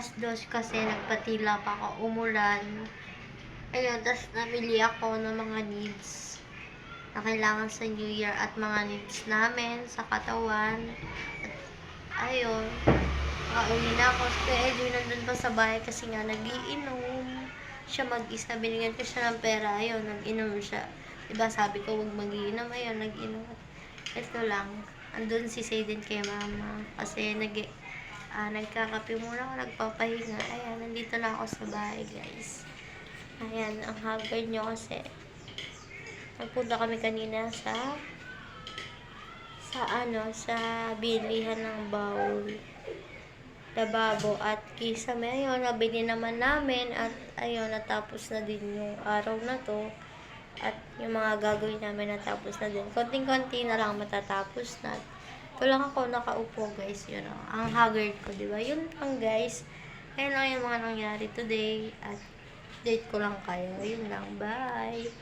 2:00 kasi nagpatila pa ako, umulan. Ayun, tas namili ako ng mga needs na kailangan sa New Year at mga needs namin sa katawan. At ayun, nakauwi na ako. Si Kuya Edwin nandun pa sa bahay kasi nga nagiinom. Siya mag-isa, binigyan ko siya ng pera. Ayun, nag-inom siya. Diba sabi ko huwag mag-iinom, ayun, nag-inom. Ito lang, andun si Zayden kay mama. Kasi nagkakape muna ako, nagpapahinga. Ayan, nandito na ako sa bahay, guys. Ayan, ang haggard nyo kasi nagpunta kami kanina sa bilihan ng bowl, lababo at kisame. Ayun, nabili naman namin at ayun, natapos na din yung araw na to. At yung mga gagawin namin natapos na din. Konting-konti na lang matatapos na. Ito lang ako nakaupo, guys. Yun know, ang haggard ko, diba? Yun lang, guys. Ayun lang yung mga nangyari today. At date ko lang kayo. Yun lang. Bye!